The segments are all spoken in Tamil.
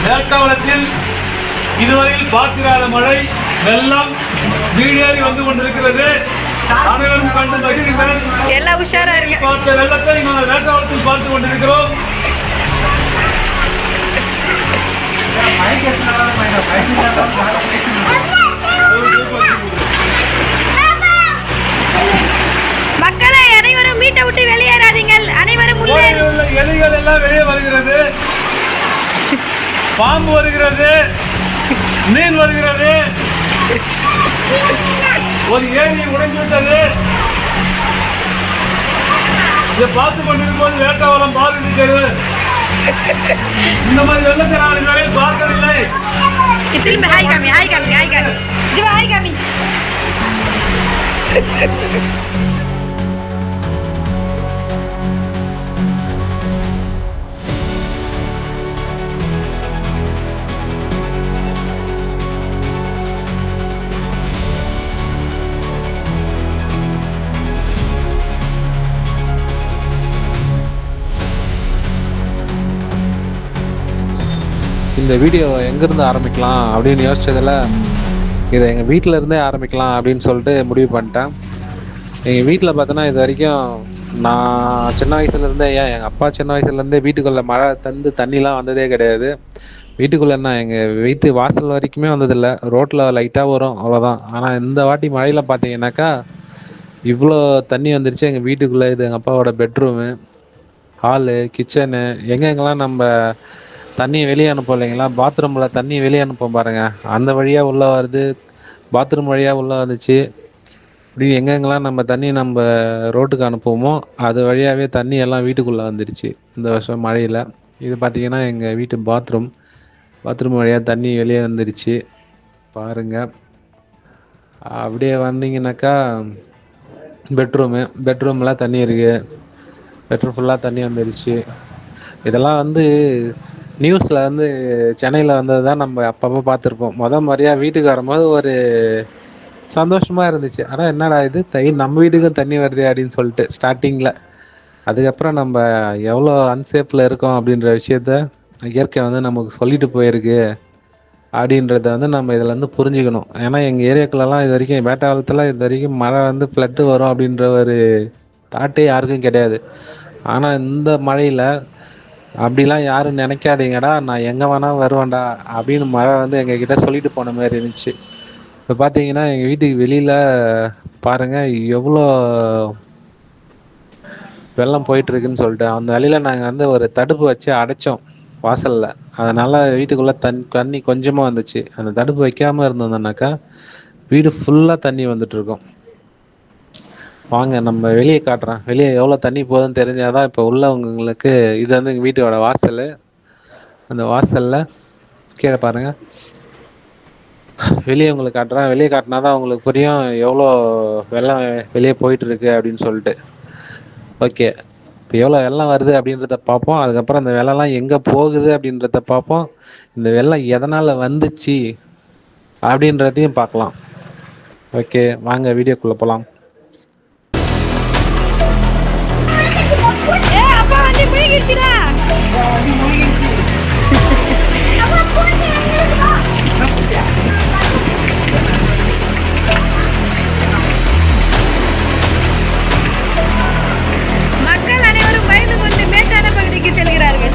மேற்காலத்தில் இதுவரையில் பார்த்திராத மழை வெள்ளம் வீடேறி வந்து கொண்டிருக்கிறது. அனைவரும் கண்டு மகிழ்கிறேன். எல்லாம் உஷாரா இருக்கு. பார்த்த வெள்ளத்தை நாங்கள் மேற்காலத்தில் பார்த்து கொண்டிருக்கிறோம். மக்களை அனைவரும் வீட்டை விட்டு வெளியேறாதீங்கள். அனைவரும் எலிகள் எல்லாம் வெளியே வருகிறது. பாம்பு வருகிறது, மீன் வருகிறது, ஒரு ஏரி உடைந்து விட்டது. இதை பார்த்து கொண்டிருக்கும் போது வேட்டவலம் பாதிக்கிறது. இந்த மாதிரி வெள்ளத்தை நான் இதுவரை பார்க்கவில்லை. ஹாய் காமி ஹாய் காமி ஹாய் காமி ஜீவா ஹாய் காமி. இந்த வீடியோ எங்கேருந்து ஆரம்பிக்கலாம் அப்படின்னு யோசிச்சதில் இதை எங்கள் வீட்டில் இருந்தே ஆரம்பிக்கலாம் அப்படின்னு சொல்லிட்டு முடிவு பண்ணிட்டேன். எங்கள் வீட்டில் பார்த்தோன்னா இது வரைக்கும் நான் சின்ன வயசுலேருந்தே எங்கள் அப்பா சின்ன வயசுலேருந்தே வீட்டுக்குள்ளே மழை தண்ணிலாம் வந்ததே கிடையாது. வீட்டுக்குள்ளே என்ன எங்கள் வீட்டு வாசல் வரைக்குமே வந்ததில்லை. ரோட்டில் லைட்டாக வரும் அவ்வளோதான். ஆனால் இந்த வாட்டி மழையில் பார்த்தீங்கன்னாக்கா இவ்வளோ தண்ணி வந்துருச்சு எங்கள் வீட்டுக்குள்ளே. இது எங்கள் அப்பாவோட பெட்ரூமு, ஹாலு, கிச்சனு, எங்கெங்கெல்லாம் நம்ம தண்ணியை வெளியே அனுப்போம் இல்லைங்களா, பாத்ரூமில் தண்ணி வெளியே அனுப்போம் பாருங்கள், அந்த வழியாக உள்ளே வருது. பாத்ரூம் வழியாக உள்ளே வந்துச்சு. இப்படி எங்கெங்கெல்லாம் நம்ம தண்ணி நம்ம ரோட்டுக்கு அனுப்புவோமோ அது வழியாகவே தண்ணி எல்லாம் வீட்டுக்குள்ளே வந்துடுச்சு இந்த வருஷம் மழையில். இது பார்த்திங்கன்னா எங்கள் வீட்டு பாத்ரூம் வழியாக தண்ணி வெளியே வந்துடுச்சு பாருங்கள். அப்படியே வந்தீங்கன்னாக்கா பெட்ரூமில் தண்ணி இருக்குது. பெட்ரூம் ஃபுல்லாக தண்ணி வந்துடுச்சு. இதெல்லாம் நியூஸில் சென்னையில் வந்தது தான் நம்ம அப்பப்போ பார்த்துருப்போம். மாதிரியாக வீட்டுக்கு வரும்போது ஒரு சந்தோஷமாக இருந்துச்சு. ஆனால் என்னடா இது நம்ம வீட்டுக்கும் தண்ணி வருது அப்படின்னு சொல்லிட்டு ஸ்டார்டிங்கில். அதுக்கப்புறம் நம்ம எவ்வளோ அன்சேஃபில் இருக்கோம் அப்படின்ற விஷயத்த இயற்கை நமக்கு சொல்லிட்டு போயிருக்கு அப்படின்றத நம்ம இதில் புரிஞ்சுக்கணும். ஏன்னா எங்கள் ஏரியாக்குள்ளெல்லாம் இது வரைக்கும் வேட்டை இது வரைக்கும் மழை ஃப்ளட்டு வரும் அப்படின்ற ஒரு தாட்டே யாருக்கும் கிடையாது. ஆனால் இந்த மழையில் அப்படிலாம் யாரும் நினைக்காதீங்கடா, நான் எங்கே வேணால் வருவேன்டா அப்படின்னு மழை எங்ககிட்ட சொல்லிட்டு போன மாதிரி இருந்துச்சு. இப்போ பார்த்தீங்கன்னா எங்கள் வீட்டுக்கு வெளியில் பாருங்கள் எவ்வளோ வெள்ளம் போயிட்டுருக்குன்னு சொல்லிட்டு அந்த வழியில் நாங்கள் ஒரு தடுப்பு வச்சு அடைச்சோம் வாசலில். அதனால் வீட்டுக்குள்ளே தண்ணி கொஞ்சமாக வந்துச்சு. அந்த தடுப்பு வைக்காமல் இருந்தோம்னாக்கா வீடு ஃபுல்லாக தண்ணி வந்துட்டுருக்கோம். வாங்க நம்ம வெளியே காட்டுறேன். வெளியே எவ்வளோ தண்ணி போகுதுன்னு தெரிஞ்சால் தான் இப்போ உள்ளவங்களுக்கு. இது எங்கள் வீட்டோட வாசல். அந்த வாசலில் கீழே பாருங்கள், வெளியே உங்களுக்கு காட்டுறேன். வெளியே காட்டினா தான் உங்களுக்கு புரியும் எவ்வளோ வெள்ளம் வெளியே போயிட்டுருக்கு அப்படின்னு சொல்லிட்டு. ஓகே, இப்போ எவ்வளோ வெள்ளம் வருது அப்படின்றத பார்ப்போம். அதுக்கப்புறம் அந்த வெள்ளம்லாம் எங்கே போகுது அப்படின்றத பார்ப்போம். இந்த வெள்ளம் எதனால் வந்துச்சு அப்படின்றதையும் பார்க்கலாம். ஓகே, வாங்க வீடியோக்குள்ளே போகலாம். மக்கள் அனைவரும் பயந்து கொண்டு மேட்டான பகுதிக்கு செல்கிறார்கள்.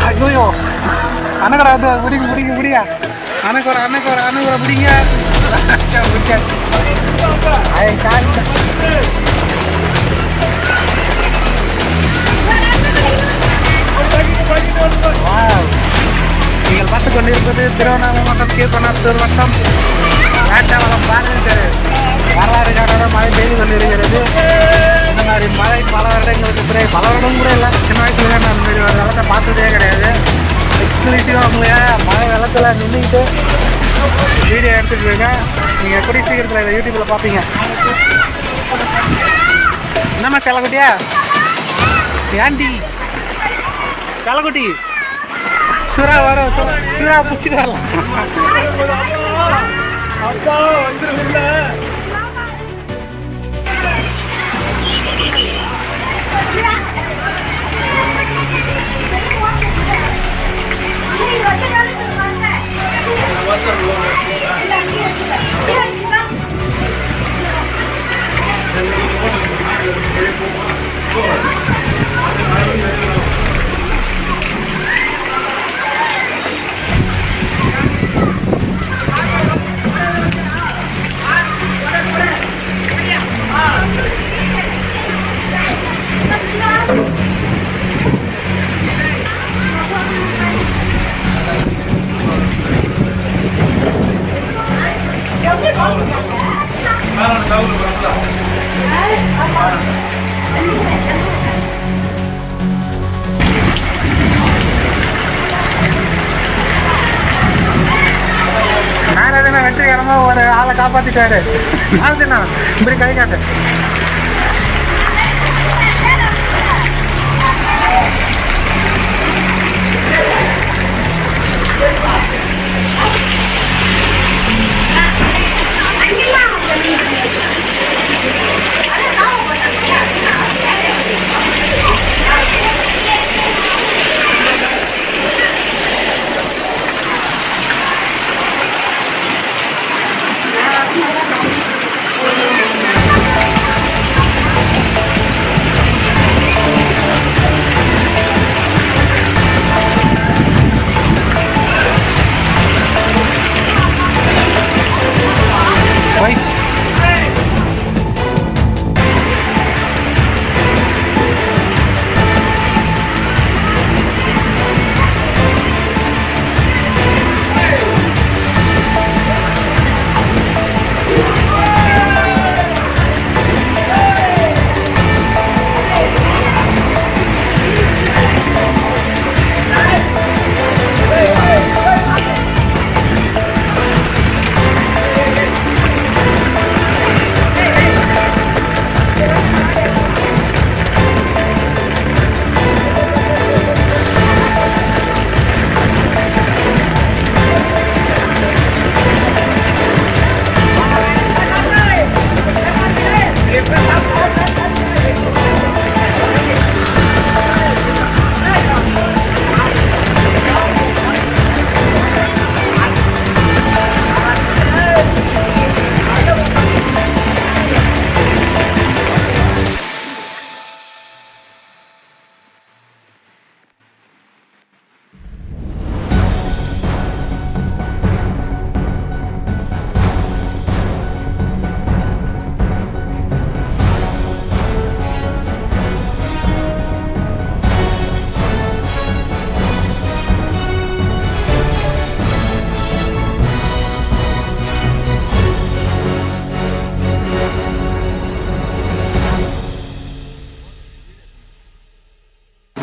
ஐயோ அணக்கடா முடிங்க அணக்கோர முடிங்க. நீங்கள் பார்த்து கொண்டிருப்பது திருவண்ணாமலை மாவட்டம் கீழ்பண்ணாத்தூர் வட்டம் வேட்டவலம் பாருங்கள். வரலாறு காரணமாக மழை பெய்து கொண்டிருக்கிறது. இந்த மாதிரி மழை பல வருடங்களுக்கு பல வருடம் கூட இல்லை, சின்ன வயசுல நான் அந்த மாதிரி ஒரு வெள்ளத்தை பார்த்ததே கிடையாது. எக்ஸ்க்ளூசிவாக உங்களை மழை வெள்ளத்தில் நின்றுக்கிட்டு வீடியோ எடுத்துகிட்டு இருக்கேன். நீங்கள் கூடிய சீக்கிரத்தில் இதை யூடியூப்பில் பார்ப்பீங்க. என்னம்மா செல்லக்குட்டியா? ஏண்டி செல்லக்குட்டி சுறா வரும், சுறா பிடிச்சிட்டு வரலாம். மேலே டவுன் வரலாம். மேலே வெற்றிகரமா ஒரு ஆளை காப்பாத்திட்டாரு. அதுண்ணா இப்படி கை காட்டு.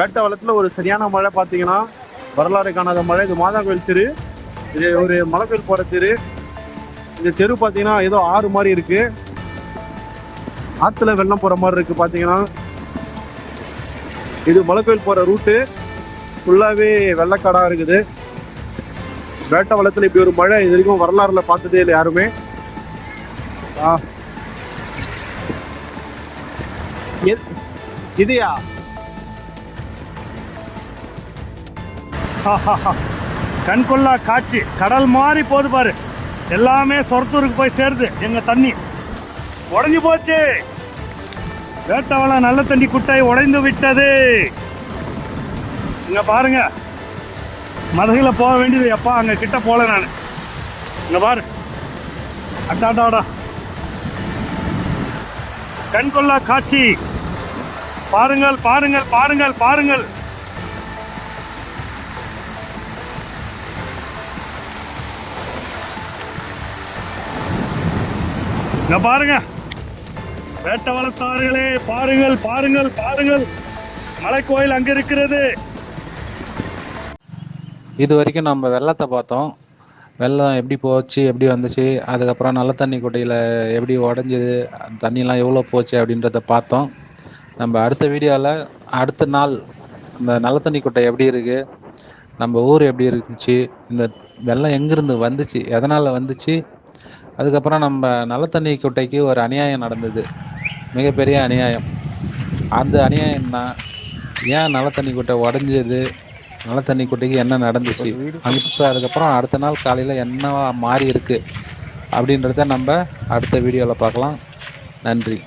வேட்டவலத்தில் ஒரு சரியான மழை பார்த்தீங்கன்னா வரலாறு காணாத மழை. இது மாதா கோயில் தெரு, இது ஒரு மலை கோயில் போகிற தெரு. இந்த தெரு பார்த்தீங்கன்னா ஏதோ ஆறு மாதிரி இருக்கு, ஆற்றுல வெள்ளம் போகிற மாதிரி இருக்கு. பார்த்தீங்கன்னா இது மலை கோயில் போகிற ரூட்டு ஃபுல்லாகவே வெள்ளக்காடாக இருக்குது. வேட்டவலத்தில் இப்படி ஒரு மழை இது வரைக்கும் வரலாறுல பார்த்ததே இல்லை யாருமே. இதுயா கண்கொள்ளா காட்சி. கடல் மாதிரி போது பாரு, எல்லாமே சொரத்தூருக்கு போய் சேருது. எங்க தண்ணி உடைஞ்சு போச்சு. வேட்டவலம் நல்ல தண்ணி குட்டை உடைந்து விட்டது. இங்க பாருங்க, மதகில போக வேண்டியது எப்பா, அங்க கிட்ட போல நான். இங்க பாரு, அட்டாடாடா, கண்கொள்ளா காட்சி. பாருங்கள் பாருங்கள் பாருங்கள் பாருங்கள். இங்க பாருங்க வேட்டவலத்தார்களே, பாருங்கள் பாருங்கள் பாருங்கள், மலைக்கோயில் அங்க இருக்கிறது. இது வரைக்கும் நம்ம வெள்ளத்தை பார்த்தோம். வெள்ளம் எப்படி போச்சு, எப்படி வந்துச்சு, அதுக்கப்புறம் நல்ல தண்ணி குட்டையில் எப்படி உடஞ்சிது, தண்ணிலாம் எவ்வளோ போச்சு அப்படின்றத பார்த்தோம். நம்ம அடுத்த வீடியோவில் அடுத்த நாள் இந்த நல்ல தண்ணி குட்டை எப்படி இருக்குது, நம்ம ஊர் எப்படி இருந்துச்சு, இந்த வெள்ளம் எங்கேருந்து வந்துச்சு, எதனால் வந்துச்சு, அதுக்கப்புறம் நம்ம நல்ல தண்ணி குட்டைக்கு ஒரு அநியாயம் நடந்தது, மிகப்பெரிய அநியாயம். அந்த அநியாயம்னா ஏன் நல்ல தண்ணி குட்டை உடஞ்சது, நல்ல தண்ணி குட்டைக்கு என்ன நடந்துச்சு, இப்போ அதுக்கப்புறம் அடுத்த நாள் காலையில் என்னவா மாறி இருக்குது அப்படின்றத நம்ம அடுத்த வீடியோவில் பார்க்கலாம். நன்றி.